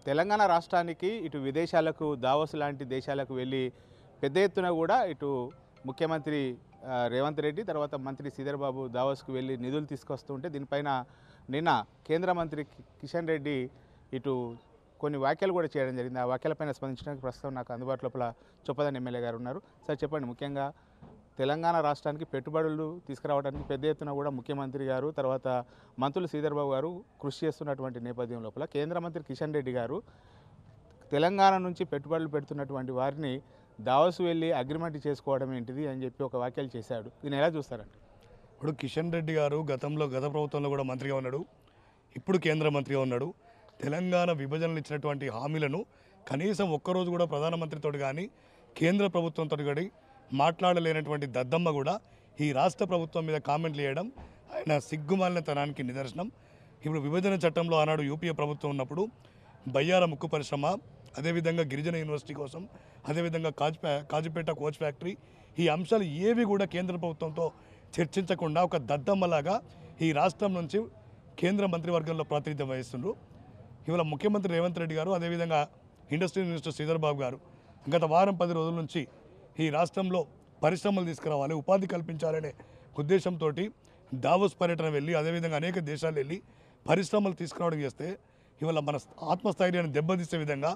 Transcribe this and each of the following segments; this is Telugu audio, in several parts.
తెలంగాణ రాష్ట్రానికి ఇటు విదేశాలకు దావోస్ లాంటి దేశాలకు వెళ్ళి పెద్ద ఎత్తున కూడా ఇటు ముఖ్యమంత్రి రేవంత్ రెడ్డి తర్వాత మంత్రి శ్రీధర్ బాబు దావోస్కు వెళ్ళి నిధులు తీసుకొస్తుంటే దీనిపైన నిన్న కేంద్ర మంత్రి కిషన్ రెడ్డి ఇటు కొన్ని వ్యాఖ్యలు కూడా చేయడం జరిగింది. ఆ వ్యాఖ్యలపైన స్పందించడానికి ప్రస్తుతం నాకు అందుబాటులో చొప్పదండి ఎమ్మెల్యే గారు ఉన్నారు. సార్ చెప్పండి, ముఖ్యంగా తెలంగాణ రాష్ట్రానికి పెట్టుబడులు తీసుకురావడానికి పెద్ద ఎత్తున కూడా ముఖ్యమంత్రి గారు తర్వాత మంత్రులు శ్రీధర్ బాబు గారు కృషి చేస్తున్నటువంటి నేపథ్యం లోపల కేంద్ర మంత్రి కిషన్ రెడ్డి గారు తెలంగాణ నుంచి పెట్టుబడులు పెడుతున్నటువంటి వారిని దావోస్ వెళ్ళి అగ్రిమెంట్ చేసుకోవడం ఏంటిది అని చెప్పి ఒక వ్యాఖ్యలు చేశాడు. దీన్ని ఎలా చూస్తారంటే, ఇప్పుడు కిషన్ రెడ్డి గారు గత ప్రభుత్వంలో కూడా మంత్రిగా ఉన్నాడు, ఇప్పుడు కేంద్ర మంత్రిగా ఉన్నాడు. తెలంగాణ విభజనలు ఇచ్చినటువంటి హామీలను కనీసం ఒక్కరోజు కూడా ప్రధానమంత్రితో కానీ కేంద్ర ప్రభుత్వంతో కానీ మాట్లాడలేనటువంటి దద్దమ్మ కూడా ఈ రాష్ట్ర ప్రభుత్వం మీద కామెంట్లు చేయడం ఆయన సిగ్గుమాలినతనానికి నిదర్శనం. ఇప్పుడు విభజన చట్టంలో ఆనాడు యూపీఏ ప్రభుత్వం ఉన్నప్పుడు బయ్యార ముక్కు పరిశ్రమ, అదేవిధంగా గిరిజన యూనివర్సిటీ కోసం, అదేవిధంగా కాజుపేట కోచ్ ఫ్యాక్టరీ, ఈ అంశాలు ఏవి కూడా కేంద్ర ప్రభుత్వంతో చర్చించకుండా ఒక దద్దమ్మలాగా ఈ రాష్ట్రం నుంచి కేంద్ర మంత్రివర్గంలో ప్రాతినిధ్యం వహిస్తున్నారు. ఇవాళ ముఖ్యమంత్రి రేవంత్ రెడ్డి గారు, అదేవిధంగా ఇండస్ట్రియల్ మినిస్టర్ శ్రీధర్ బాబు గారు గత వారం 10 రోజుల నుంచి ఈ రాష్ట్రంలో పరిశ్రమలు తీసుకురావాలి, ఉపాధి కల్పించాలనే ఉద్దేశంతో దావోస్ పర్యటన వెళ్ళి, అదేవిధంగా అనేక దేశాలు వెళ్ళి పరిశ్రమలు తీసుకురావడం చేస్తే ఇవాళ మన ఆత్మస్థైర్యాన్ని దెబ్బతీసే విధంగా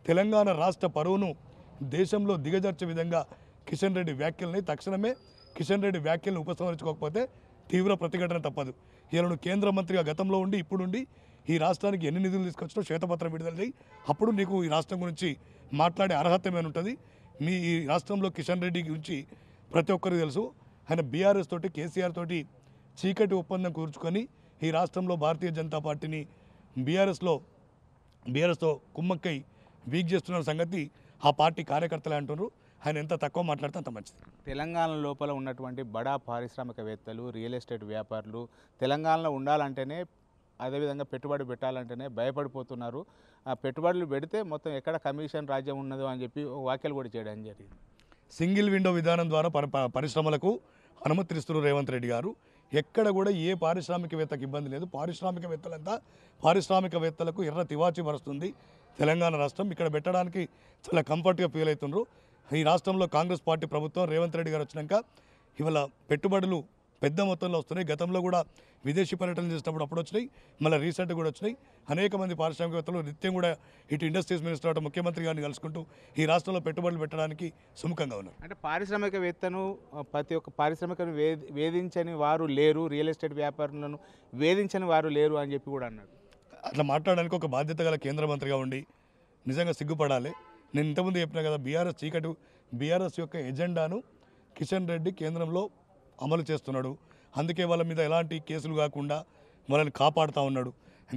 తెలంగాణ రాష్ట్ర పరువును దేశంలో దిగజార్చే విధంగా కిషన్ రెడ్డి వ్యాఖ్యలని తక్షణమే కిషన్ రెడ్డి వ్యాఖ్యలను ఉపసంహరించుకోకపోతే తీవ్ర ప్రతిఘటన తప్పదు. ఇలా కేంద్ర మంత్రిగా గతంలో ఉండి ఇప్పుడుండి ఈ రాష్ట్రానికి ఎన్ని నిధులు తీసుకొచ్చినా శ్వేతపత్రం విడుదల చేయి, అప్పుడు నీకు ఈ రాష్ట్రం గురించి మాట్లాడే అర్హత ఏమైనా ఉంటుంది. మీ ఈ రాష్ట్రంలో కిషన్ రెడ్డి గురించి ప్రతి ఒక్కరికి తెలుసు. ఆయన బీఆర్ఎస్ తోటి కేసీఆర్ తోటి చీకటి ఒప్పందం కూర్చుకొని ఈ రాష్ట్రంలో భారతీయ జనతా పార్టీని బీఆర్ఎస్తో కుమ్మక్కై వీక్ చేస్తున్న సంగతి ఆ పార్టీ కార్యకర్తలే అంటున్నారు. ఆయన ఎంత తక్కువ మాట్లాడితే అంత మంచిది. తెలంగాణ లోపల ఉన్నటువంటి బడా పారిశ్రామికవేత్తలు, రియల్ ఎస్టేట్ వ్యాపారులు తెలంగాణలో ఉండాలంటేనే, అదేవిధంగా పెట్టుబడి పెట్టాలంటేనే భయపడిపోతున్నారు. ఆ పెట్టుబడులు పెడితే మొత్తం ఎక్కడ కమిషన్ రాజ్యం ఉన్నదో అని చెప్పి వ్యాఖ్యలు కూడా చేయడం జరిగింది. సింగిల్ విండో విధానం ద్వారా పరిశ్రమలకు అనుమతిస్తున్నారు రేవంత్ రెడ్డి గారు. ఎక్కడ కూడా ఏ పారిశ్రామికవేత్తకు ఇబ్బంది లేదు. పారిశ్రామికవేత్తలకు ఎర్ర తివాచి పరుస్తుంది తెలంగాణ రాష్ట్రం. ఇక్కడ పెట్టడానికి చాలా కంఫర్ట్గా ఫీల్ అవుతున్నారు. ఈ రాష్ట్రంలో కాంగ్రెస్ పార్టీ ప్రభుత్వం రేవంత్ రెడ్డి గారు వచ్చినాక ఇవాళ పెట్టుబడులు పెద్ద మొత్తంలో వస్తున్నాయి. గతంలో కూడా విదేశీ పర్యటన చేసినప్పుడు అప్పుడు వచ్చినాయి, మళ్ళీ రీసెంట్గా కూడా వచ్చినాయి. అనేక మంది పారిశ్రామికవేత్తలు నిత్యం కూడా ఇటు ఇండస్ట్రీస్ మినిస్టర్ అటు ముఖ్యమంత్రి గారిని కలుసుకుంటూ ఈ రాష్ట్రంలో పెట్టుబడులు పెట్టడానికి సుముఖంగా ఉన్నారు. అంటే పారిశ్రామికవేత్తను ప్రతి ఒక్క పారిశ్రామికను వేధించని వారు లేరు, రియల్ ఎస్టేట్ వ్యాపారులను వేధించని వారు లేరు అని చెప్పి కూడా అన్నారు. అట్లా మాట్లాడడానికి ఒక బాధ్యత గల కేంద్ర మంత్రిగా ఉండి నిజంగా సిగ్గుపడాలి. నేను ఇంతకుముందు చెప్పినా కదా, బీఆర్ఎస్ యొక్క ఎజెండాను కిషన్ రెడ్డి కేంద్రంలో అమలు చేస్తున్నాడు. అందుకే వాళ్ళ మీద ఎలాంటి కేసులు కాకుండా వాళ్ళని కాపాడుతూ ఉన్నాడు.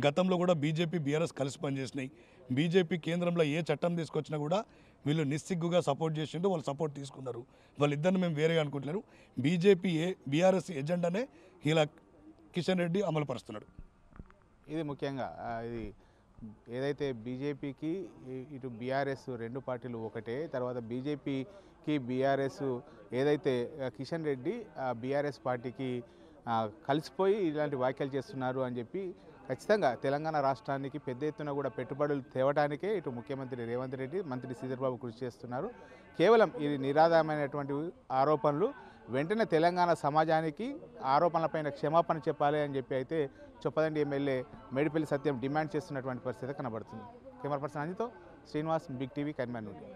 గతంలో కూడా బీజేపీ బీఆర్ఎస్ కలిసి పనిచేసినాయి. బీజేపీ కేంద్రంలో ఏ చట్టం తీసుకొచ్చినా కూడా వీళ్ళు నిస్సిగ్గుగా సపోర్ట్ చేసిండు, వాళ్ళు సపోర్ట్ తీసుకున్నారు. వాళ్ళిద్దరిని మేము వేరేగా అనుకుంటున్నారు. బీఆర్ఎస్ ఎజెండానే ఇలా కిషన్ రెడ్డి అమలు పరుస్తున్నాడు. ఇది ముఖ్యంగా ఇది ఏదైతే బీజేపీకి ఇటు బీఆర్ఎస్ రెండు పార్టీలు ఒకటే, తర్వాత బీజేపీకి బీఆర్ఎస్ ఏదైతే కిషన్ రెడ్డి బీఆర్ఎస్ పార్టీకి కలిసిపోయి ఇలాంటి వ్యాఖ్యలు చేస్తున్నారు అని చెప్పి ఖచ్చితంగా తెలంగాణ రాష్ట్రానికి పెద్ద ఎత్తున కూడా పెట్టుబడులు తేవడానికే ఇటు ముఖ్యమంత్రి రేవంత్ రెడ్డి, మంత్రి శ్రీధర్ బాబు కృషి చేస్తున్నారు. కేవలం ఇది నిరాధారమైనటువంటి ఆరోపణలు. వెంటనే తెలంగాణ సమాజానికి ఆరోపణలపైన క్షమాపణ చెప్పాలి అని చెప్పి అయితే చొప్పదండి ఎమ్మెల్యే మేడిపల్లి సత్యం డిమాండ్ చేస్తున్నటువంటి పరిస్థితి కనబడుతుంది. కెమెరా పర్సన్ అంజితో శ్రీనివాస్, బిగ్ టీవీ, కరీంనగర్ నుండి.